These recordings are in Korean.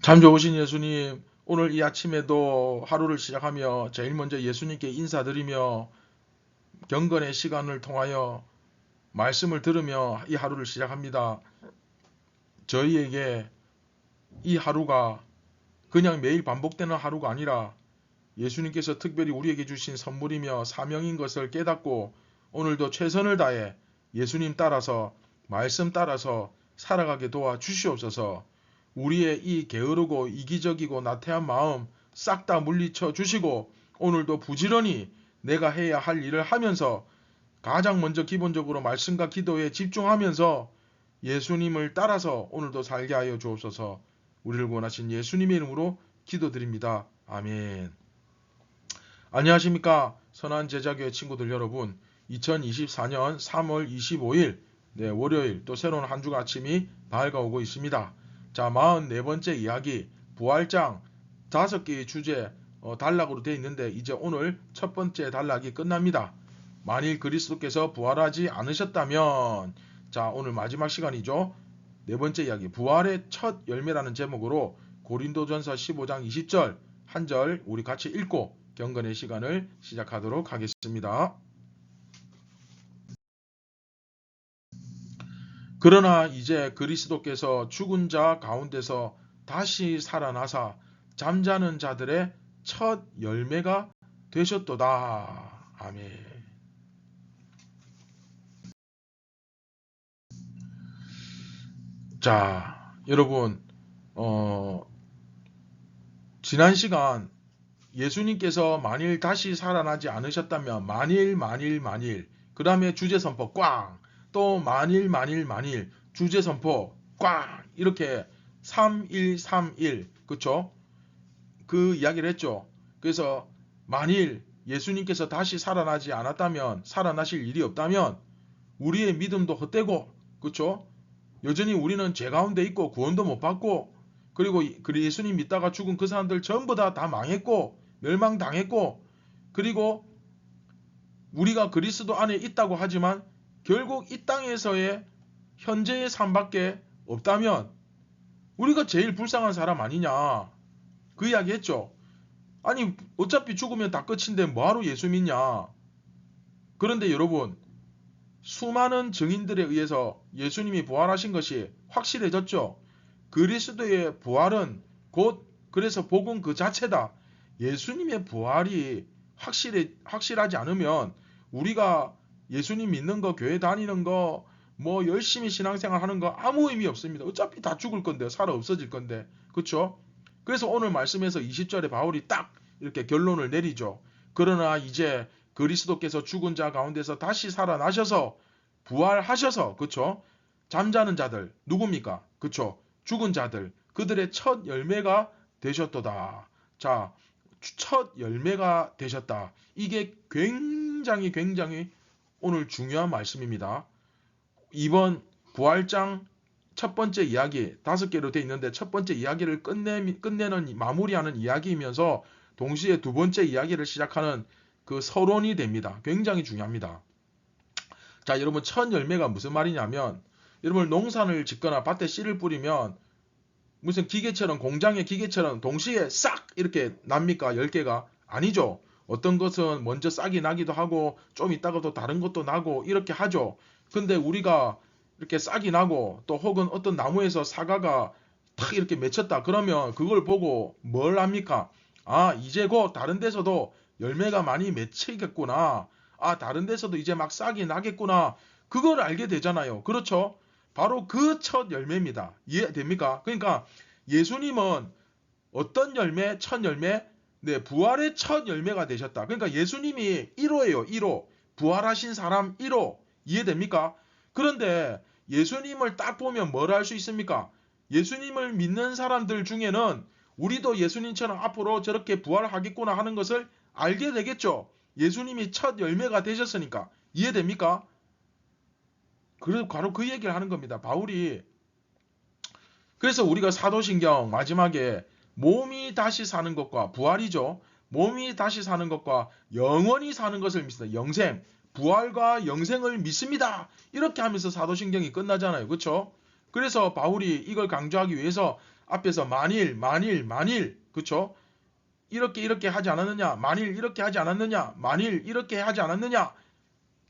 참 좋으신 예수님, 오늘 이 아침에도 하루를 시작하며 제일 먼저 예수님께 인사드리며 경건의 시간을 통하여 말씀을 들으며 이 하루를 시작합니다. 저희에게 이 하루가 그냥 매일 반복되는 하루가 아니라 예수님께서 특별히 우리에게 주신 선물이며 사명인 것을 깨닫고 오늘도 최선을 다해 예수님 따라서 말씀 따라서 살아가게 도와 주시옵소서. 우리의 이 게으르고 이기적이고 나태한 마음 싹 다 물리쳐 주시고 오늘도 부지런히 내가 해야 할 일을 하면서 가장 먼저 기본적으로 말씀과 기도에 집중하면서 예수님을 따라서 오늘도 살게 하여 주옵소서. 우리를 구원하신 예수님의 이름으로 기도드립니다. 아멘. 안녕하십니까 선한 제자교회 친구들 여러분, 2024년 3월 25일 월요일 또 새로운 한 주가 아침이 밝아오고 있습니다. 자, 44번째 이야기 부활장 5개의 주제 단락으로 되어 있는데 이제 오늘 첫 번째 단락이 끝납니다. 만일 그리스도께서 부활하지 않으셨다면, 자 오늘 마지막 시간이죠. 네 번째 이야기 부활의 첫 열매라는 제목으로 고린도전서 15장 20절 한 절 우리 같이 읽고 경건의 시간을 시작하도록 하겠습니다. 그러나 이제 그리스도께서 죽은 자 가운데서 다시 살아나사 잠자는 자들의 첫 열매가 되셨도다. 아멘. 자, 여러분 지난 시간 예수님께서 만일 다시 살아나지 않으셨다면 만일 그 다음에 주제 선포 꽝, 또 만일 주제 선포 꽝, 이렇게 3131 그쵸? 그 이야기를 했죠. 그래서 만일 예수님께서 다시 살아나지 않았다면, 살아나실 일이 없다면 우리의 믿음도 헛되고 그쵸? 여전히 우리는 죄 가운데 있고 구원도 못 받고, 그리고 예수님 믿다가 죽은 그 사람들 전부 다 망했고 멸망당했고, 그리고 우리가 그리스도 안에 있다고 하지만 결국 이 땅에서의 현재의 삶밖에 없다면 우리가 제일 불쌍한 사람 아니냐, 그 이야기 했죠. 아니 어차피 죽으면 다 끝인데 뭐하러 예수 믿냐. 그런데 여러분, 수많은 증인들에 의해서 예수님이 부활하신 것이 확실해졌죠. 그리스도의 부활은 곧 그래서 복음 그 자체다. 예수님의 부활이 확실하지 않으면 우리가 예수님 믿는 거, 교회 다니는 거, 뭐 열심히 신앙생활 하는 거 아무 의미 없습니다. 어차피 다 죽을 건데, 살아 없어질 건데. 그렇죠? 그래서 오늘 말씀에서 20절에 바울이 딱 이렇게 결론을 내리죠. 그러나 이제 그리스도께서 죽은 자 가운데서 다시 살아나셔서 부활하셔서 그쵸? 잠자는 자들 누굽니까? 그쵸? 죽은 자들, 그들의 첫 열매가 되셨도다. 자, 첫 열매가 되셨다. 이게 굉장히 오늘 중요한 말씀입니다. 이번 부활장 첫 번째 이야기 5개로 되어 있는데 첫 번째 이야기를 끝내는 마무리하는 이야기이면서 동시에 두 번째 이야기를 시작하는 그 서론이 됩니다. 굉장히 중요합니다. 자, 여러분 첫 열매가 무슨 말이냐면, 여러분 농산을 짓거나 밭에 씨를 뿌리면 무슨 기계처럼, 공장의 기계처럼 동시에 싹 이렇게 납니까? 10개가? 아니죠. 어떤 것은 먼저 싹이 나기도 하고 좀 있다가도 다른 것도 나고 이렇게 하죠. 근데 우리가 이렇게 싹이 나고 또 혹은 어떤 나무에서 사과가 탁 이렇게 맺혔다. 그러면 그걸 보고 뭘 합니까? 아, 이제 곧 다른 데서도 열매가 많이 맺히겠구나. 아, 다른 데서도 이제 막 싹이 나겠구나. 그걸 알게 되잖아요. 그렇죠? 바로 그 첫 열매입니다. 이해됩니까? 그러니까 예수님은 어떤 열매? 첫 열매? 네, 부활의 첫 열매가 되셨다. 그러니까 예수님이 1호예요. 1호. 부활하신 사람 1호. 이해됩니까? 그런데 예수님을 딱 보면 뭘 알 수 있습니까? 예수님을 믿는 사람들 중에는 우리도 예수님처럼 앞으로 저렇게 부활하겠구나 하는 것을 알게 되겠죠. 예수님이 첫 열매가 되셨으니까. 이해됩니까? 그래서 바로 그 얘기를 하는 겁니다. 바울이. 그래서 우리가 사도신경 마지막에 몸이 다시 사는 것과 부활이죠. 몸이 다시 사는 것과 영원히 사는 것을 믿습니다. 영생, 부활과 영생을 믿습니다. 이렇게 하면서 사도신경이 끝나잖아요. 그렇죠? 그래서 바울이 이걸 강조하기 위해서 앞에서 만일, 그렇죠? 이렇게 하지 않았느냐? 만일 이렇게 하지 않았느냐? 만일 이렇게 하지 않았느냐?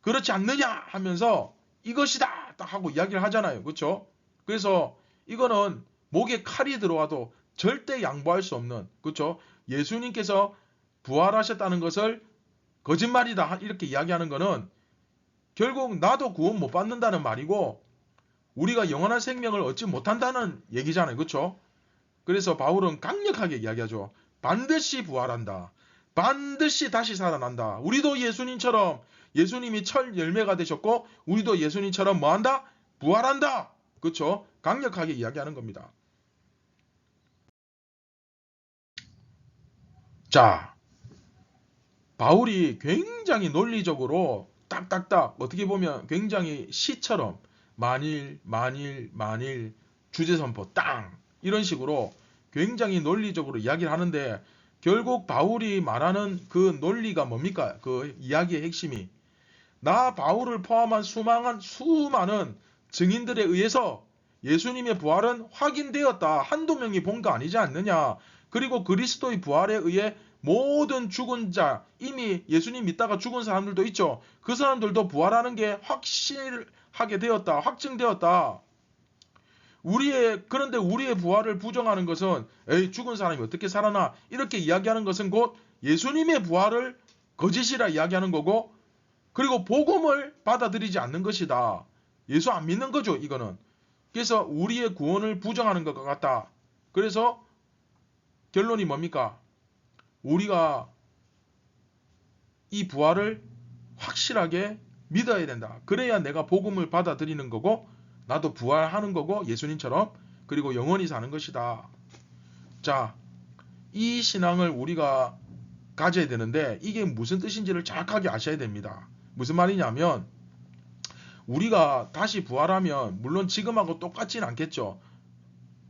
그렇지 않느냐? 하면서 이것이다! 딱 하고 이야기를 하잖아요. 그렇죠? 그래서 이거는 목에 칼이 들어와도 절대 양보할 수 없는, 그렇죠? 예수님께서 부활하셨다는 것을 거짓말이다 이렇게 이야기하는 거는 결국 나도 구원 못 받는다는 말이고 우리가 영원한 생명을 얻지 못한다는 얘기잖아요. 그렇죠? 그래서 바울은 강력하게 이야기하죠. 반드시 부활한다. 반드시 다시 살아난다. 우리도 예수님처럼 예수님이 첫 열매가 되셨고 우리도 예수님처럼 뭐한다? 부활한다. 그렇죠? 강력하게 이야기하는 겁니다. 자, 바울이 굉장히 논리적으로 딱딱딱 어떻게 보면 굉장히 시처럼 만일 주제선포 땅 이런 식으로 굉장히 논리적으로 이야기를 하는데 결국 바울이 말하는 그 논리가 뭡니까? 그 이야기의 핵심이 나 바울을 포함한 수많은 증인들에 의해서 예수님의 부활은 확인되었다. 한두 명이 본 거 아니지 않느냐. 그리고 그리스도의 부활에 의해 모든 죽은 자, 이미 예수님 믿다가 죽은 사람들도 있죠. 그 사람들도 부활하는 게 확실하게 되었다. 확증되었다. 그런데 우리의 부활을 부정하는 것은 에이 죽은 사람이 어떻게 살아나 이렇게 이야기하는 것은 곧 예수님의 부활을 거짓이라 이야기하는 거고 그리고 복음을 받아들이지 않는 것이다. 예수 안 믿는 거죠, 이거는. 그래서 우리의 구원을 부정하는 것 같다. 그래서 결론이 뭡니까? 우리가 이 부활을 확실하게 믿어야 된다. 그래야 내가 복음을 받아들이는 거고 나도 부활하는 거고 예수님처럼 그리고 영원히 사는 것이다. 자, 이 신앙을 우리가 가져야 되는데 이게 무슨 뜻인지를 정확하게 아셔야 됩니다. 무슨 말이냐면 우리가 다시 부활하면 물론 지금하고 똑같진 않겠죠.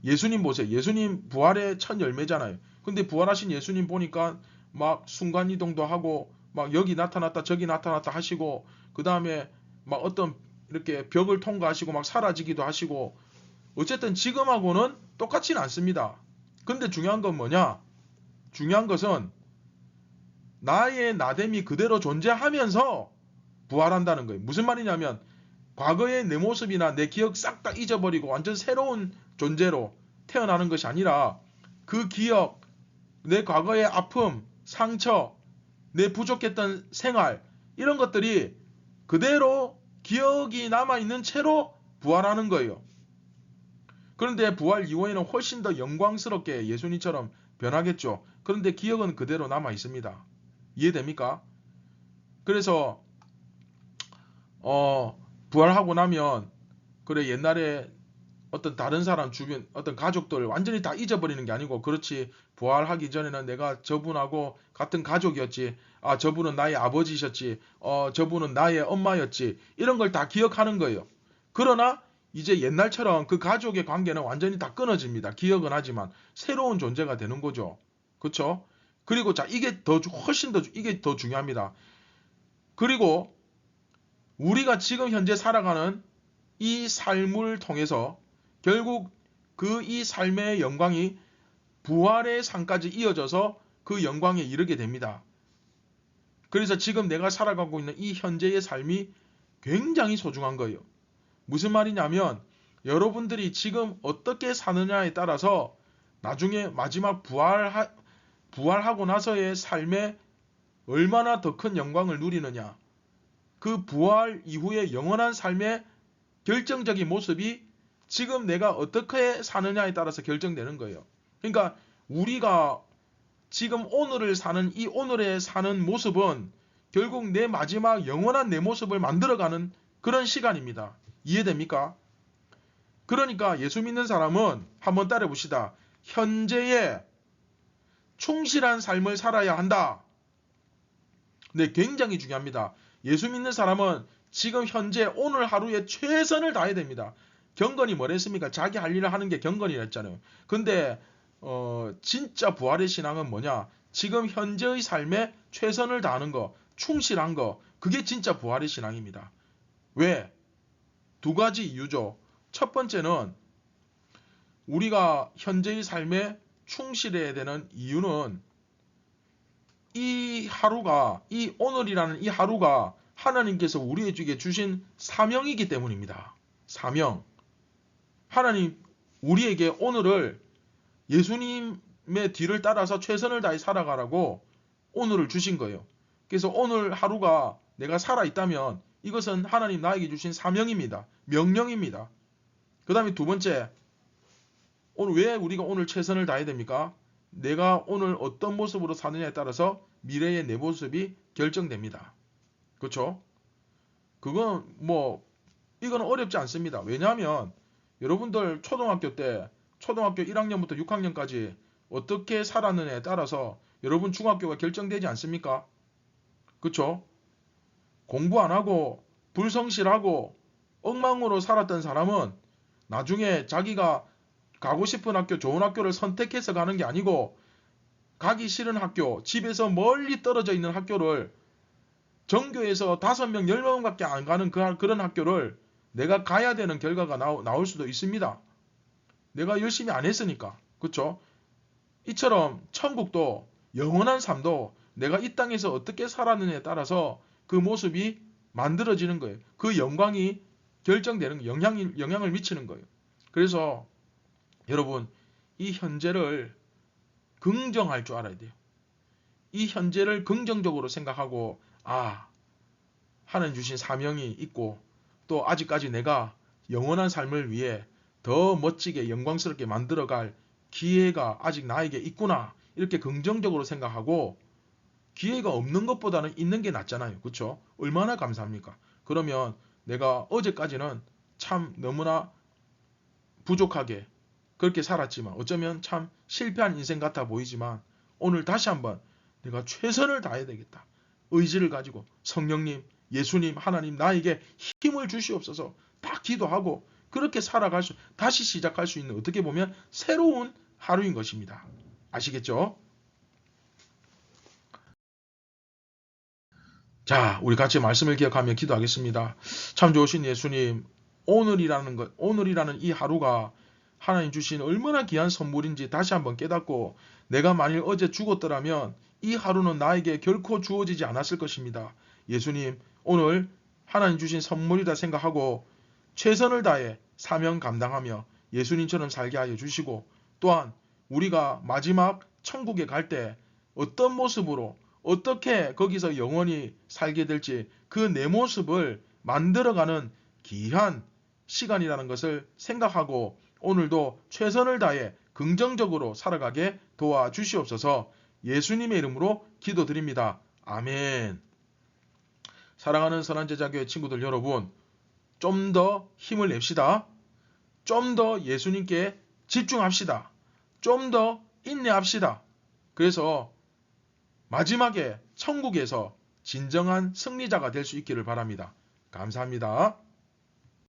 예수님 보세요. 예수님 부활의 첫 열매잖아요. 근데 부활하신 예수님 보니까 막 순간이동도 하고 막 여기 나타났다 저기 나타났다 하시고 그 다음에 막 어떤 이렇게 벽을 통과하시고 막 사라지기도 하시고 어쨌든 지금하고는 똑같진 않습니다. 근데 중요한 건 뭐냐? 중요한 것은 나의 나됨이 그대로 존재하면서 부활한다는 거예요. 무슨 말이냐면 과거의 내 모습이나 내 기억 싹 다 잊어버리고 완전 새로운 존재로 태어나는 것이 아니라 그 기억, 내 과거의 아픔, 상처, 내 부족했던 생활 이런 것들이 그대로 기억이 남아있는 채로 부활하는 거예요. 그런데 부활 이후에는 훨씬 더 영광스럽게 예수님처럼 변하겠죠. 그런데 기억은 그대로 남아있습니다. 이해됩니까? 그래서 부활하고 나면 그래 옛날에 어떤 다른 사람 주변 어떤 가족들 완전히 다 잊어버리는 게 아니고 그렇지 부활하기 전에는 내가 저분하고 같은 가족이었지 아 저분은 나의 아버지셨지 저분은 나의 엄마였지 이런 걸 다 기억하는 거예요. 그러나 이제 옛날처럼 그 가족의 관계는 완전히 다 끊어집니다. 기억은 하지만 새로운 존재가 되는 거죠. 그렇죠? 그리고 자 이게 더 훨씬 더 이게 더 중요합니다. 그리고 우리가 지금 현재 살아가는 이 삶을 통해서 결국 그 이 삶의 영광이 부활의 상까지 이어져서 그 영광에 이르게 됩니다. 그래서 지금 내가 살아가고 있는 이 현재의 삶이 굉장히 소중한 거예요. 무슨 말이냐면 여러분들이 지금 어떻게 사느냐에 따라서 나중에 마지막 부활하고 나서의 삶에 얼마나 더 큰 영광을 누리느냐, 그 부활 이후의 영원한 삶의 결정적인 모습이 지금 내가 어떻게 사느냐에 따라서 결정되는 거예요. 그러니까 우리가 지금 오늘을 사는 이 오늘에 사는 모습은 결국 내 마지막 영원한 내 모습을 만들어가는 그런 시간입니다. 이해됩니까? 그러니까 예수 믿는 사람은 한번 따라 봅시다. 현재에 충실한 삶을 살아야 한다. 네, 굉장히 중요합니다. 예수 믿는 사람은 지금 현재 오늘 하루에 최선을 다해야 됩니다. 경건이 뭐랬습니까? 자기 할 일을 하는 게 경건이라 했잖아요. 근데 진짜 부활의 신앙은 뭐냐? 지금 현재의 삶에 최선을 다하는 거, 충실한 거, 그게 진짜 부활의 신앙입니다. 왜? 두 가지 이유죠. 첫 번째는 우리가 현재의 삶에 충실해야 되는 이유는 이 하루가, 이 오늘이라는 이 하루가 하나님께서 우리에게 주신 사명이기 때문입니다. 사명. 하나님 우리에게 오늘을 예수님의 뒤를 따라서 최선을 다해 살아가라고 오늘을 주신 거예요. 그래서 오늘 하루가 내가 살아있다면 이것은 하나님 나에게 주신 사명입니다. 명령입니다. 그 다음에 두 번째, 오늘 왜 우리가 오늘 최선을 다해야 됩니까? 내가 오늘 어떤 모습으로 사느냐에 따라서 미래의 내 모습이 결정됩니다. 그렇죠? 그건 이건 어렵지 않습니다. 왜냐하면 여러분들 초등학교 1학년부터 6학년까지 어떻게 살았느냐에 따라서 여러분 중학교가 결정되지 않습니까? 그렇죠? 공부 안 하고 불성실하고 엉망으로 살았던 사람은 나중에 자기가 가고 싶은 학교, 좋은 학교를 선택해서 가는 게 아니고 가기 싫은 학교, 집에서 멀리 떨어져 있는 학교를 전교에서 5명, 10명밖에 안 가는 그런 학교를 내가 가야 되는 결과가 나올 수도 있습니다. 내가 열심히 안 했으니까. 그렇죠? 이처럼 천국도 영원한 삶도 내가 이 땅에서 어떻게 살았느냐에 따라서 그 모습이 만들어지는 거예요. 그 영광이 결정되는 거예요. 영향을 미치는 거예요. 그래서 여러분 이 현재를 긍정할 줄 알아야 돼요. 이 현재를 긍정적으로 생각하고 하나님 주신 사명이 있고 또 아직까지 내가 영원한 삶을 위해 더 멋지게 영광스럽게 만들어갈 기회가 아직 나에게 있구나 이렇게 긍정적으로 생각하고 기회가 없는 것보다는 있는 게 낫잖아요. 그렇죠? 얼마나 감사합니까? 그러면 내가 어제까지는 참 너무나 부족하게 그렇게 살았지만 어쩌면 참 실패한 인생 같아 보이지만 오늘 다시 한번 내가 최선을 다해야 되겠다. 의지를 가지고 성령님, 예수님, 하나님 나에게 힘을 주시옵소서 다 기도하고 그렇게 다시 시작할 수 있는 어떻게 보면 새로운 하루인 것입니다. 아시겠죠? 자, 우리 같이 말씀을 기억하며 기도하겠습니다. 참 좋으신 예수님, 오늘이라는 이 하루가 하나님 주신 얼마나 귀한 선물인지 다시 한번 깨닫고 내가 만일 어제 죽었더라면 이 하루는 나에게 결코 주어지지 않았을 것입니다. 예수님, 오늘 하나님 주신 선물이다 생각하고 최선을 다해 사명 감당하며 예수님처럼 살게 하여 주시고 또한 우리가 마지막 천국에 갈 때 어떤 모습으로 어떻게 거기서 영원히 살게 될지 그 내 모습을 만들어가는 귀한 시간이라는 것을 생각하고 오늘도 최선을 다해 긍정적으로 살아가게 도와주시옵소서. 예수님의 이름으로 기도드립니다. 아멘. 사랑하는 선한제자교회 친구들 여러분, 좀 더 힘을 냅시다. 좀 더 예수님께 집중합시다. 좀 더 인내합시다. 그래서 마지막에 천국에서 진정한 승리자가 될 수 있기를 바랍니다. 감사합니다.